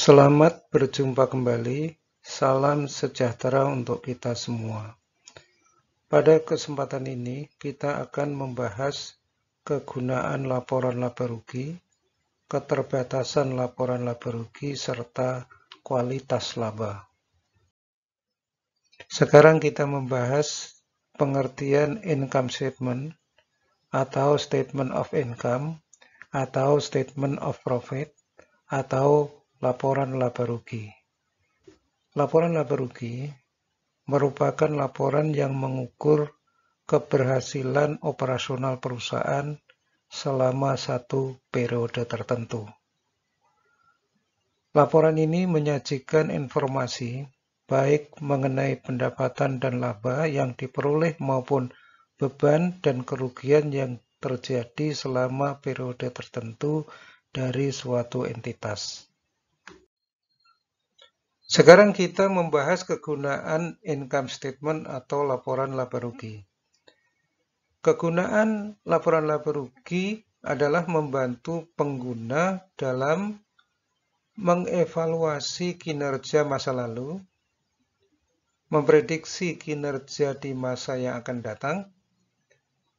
Selamat berjumpa kembali. Salam sejahtera untuk kita semua. Pada kesempatan ini, kita akan membahas kegunaan laporan laba rugi, keterbatasan laporan laba rugi, serta kualitas laba. Sekarang kita membahas pengertian income statement atau statement of income atau statement of profit atau laporan laba rugi. Laporan laba rugi merupakan laporan yang mengukur keberhasilan operasional perusahaan selama satu periode tertentu. Laporan ini menyajikan informasi baik mengenai pendapatan dan laba yang diperoleh maupun beban dan kerugian yang terjadi selama periode tertentu dari suatu entitas. Sekarang kita membahas kegunaan income statement atau laporan laba rugi. Kegunaan laporan laba rugi adalah membantu pengguna dalam mengevaluasi kinerja masa lalu, memprediksi kinerja di masa yang akan datang,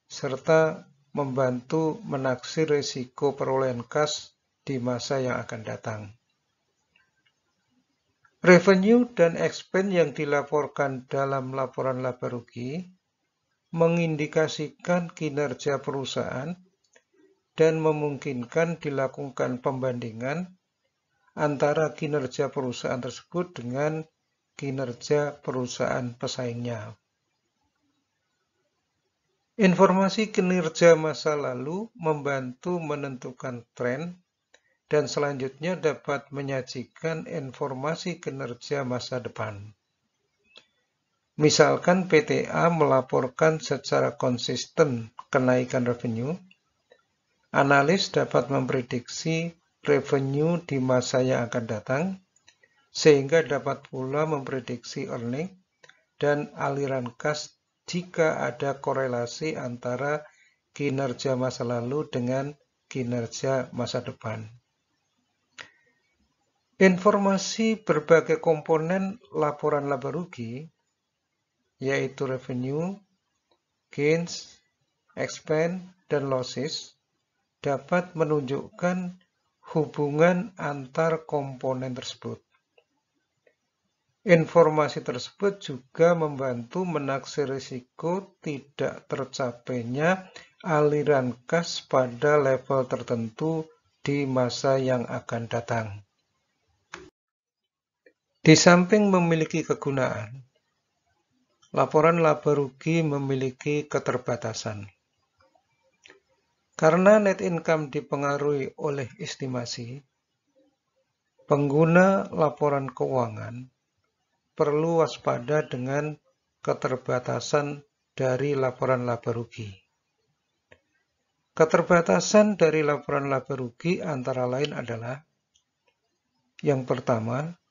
serta membantu menaksir risiko perolehan kas di masa yang akan datang. Revenue dan expense yang dilaporkan dalam laporan laba rugi mengindikasikan kinerja perusahaan dan memungkinkan dilakukan pembandingan antara kinerja perusahaan tersebut dengan kinerja perusahaan pesaingnya. Informasi kinerja masa lalu membantu menentukan tren dan selanjutnya dapat menyajikan informasi kinerja masa depan. Misalkan PTA melaporkan secara konsisten kenaikan revenue, analis dapat memprediksi revenue di masa yang akan datang, sehingga dapat pula memprediksi earning dan aliran kas jika ada korelasi antara kinerja masa lalu dengan kinerja masa depan. Informasi berbagai komponen laporan laba rugi, yaitu revenue, gains, expense, dan losses, dapat menunjukkan hubungan antar komponen tersebut. Informasi tersebut juga membantu menaksir risiko tidak tercapainya aliran kas pada level tertentu di masa yang akan datang. Di samping memiliki kegunaan, laporan laba rugi memiliki keterbatasan. Karena net income dipengaruhi oleh estimasi, pengguna laporan keuangan perlu waspada dengan keterbatasan dari laporan laba rugi. Keterbatasan dari laporan laba rugi antara lain adalah: yang pertama,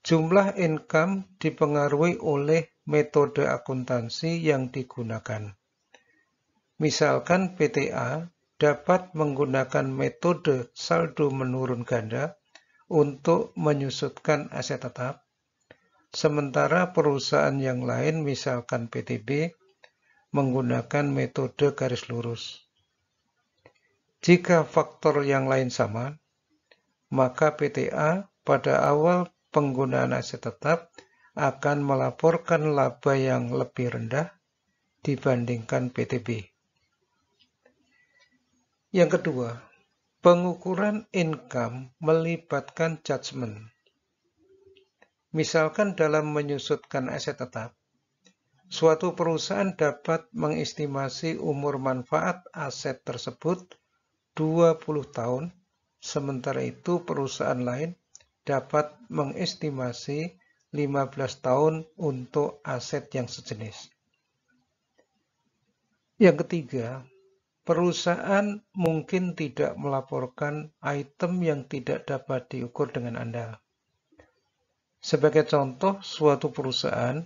jumlah income dipengaruhi oleh metode akuntansi yang digunakan. Misalkan PTA dapat menggunakan metode saldo menurun ganda untuk menyusutkan aset tetap, sementara perusahaan yang lain, misalkan PTB, menggunakan metode garis lurus. Jika faktor yang lain sama, maka PTA pada awal penggunaan aset tetap akan melaporkan laba yang lebih rendah dibandingkan PTB. Yang kedua, pengukuran income melibatkan judgement. Misalkan dalam menyusutkan aset tetap, suatu perusahaan dapat mengestimasi umur manfaat aset tersebut 20 tahun, sementara itu perusahaan lain dapat mengestimasi 15 tahun untuk aset yang sejenis. Yang ketiga, perusahaan mungkin tidak melaporkan item yang tidak dapat diukur dengan andal. Sebagai contoh, suatu perusahaan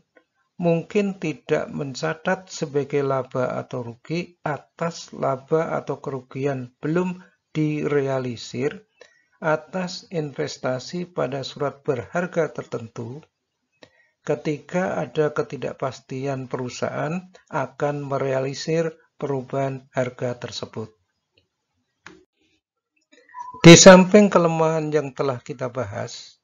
mungkin tidak mencatat sebagai laba atau rugi atas laba atau kerugian belum direalisir atas investasi pada surat berharga tertentu ketika ada ketidakpastian perusahaan akan merealisir perubahan harga tersebut. Di samping kelemahan yang telah kita bahas,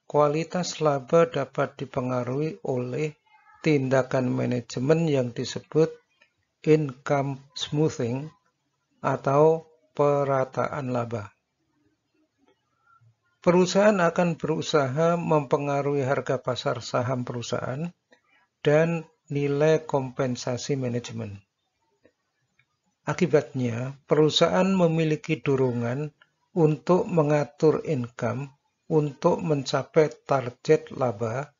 kualitas laba dapat dipengaruhi oleh tindakan manajemen yang disebut income smoothing atau perataan laba. Perusahaan akan berusaha mempengaruhi harga pasar saham perusahaan dan nilai kompensasi manajemen. Akibatnya, perusahaan memiliki dorongan untuk mengatur income untuk mencapai target laba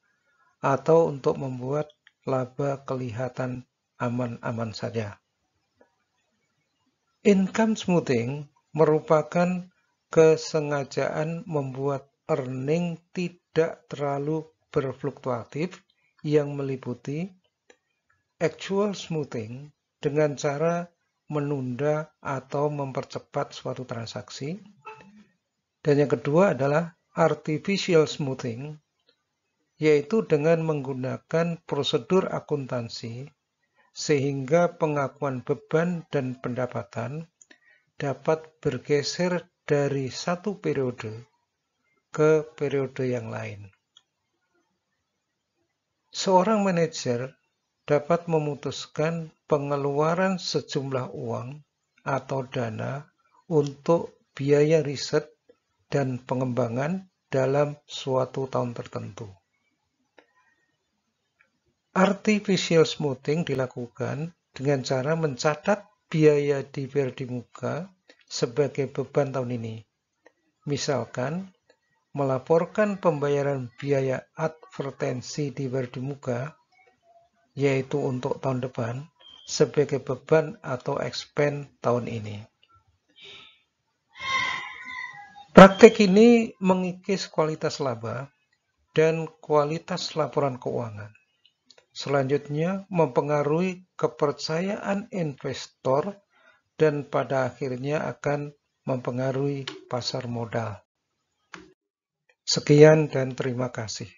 atau untuk membuat laba kelihatan aman-aman saja. Income smoothing merupakan kesengajaan membuat earning tidak terlalu berfluktuatif yang meliputi actual smoothing dengan cara menunda atau mempercepat suatu transaksi. Dan yang kedua adalah artificial smoothing, yaitu dengan menggunakan prosedur akuntansi sehingga pengakuan beban dan pendapatan dapat bergeser dari satu periode ke periode yang lain. Seorang manajer dapat memutuskan pengeluaran sejumlah uang atau dana untuk biaya riset dan pengembangan dalam suatu tahun tertentu. Artificial smoothing dilakukan dengan cara mencatat biaya dibayar di muka sebagai beban tahun ini. Misalkan, melaporkan pembayaran biaya advertensi dibayar di muka, yaitu untuk tahun depan, sebagai beban atau expense tahun ini. Praktek ini mengikis kualitas laba dan kualitas laporan keuangan. Selanjutnya, mempengaruhi kepercayaan investor dan pada akhirnya akan mempengaruhi pasar modal. Sekian dan terima kasih.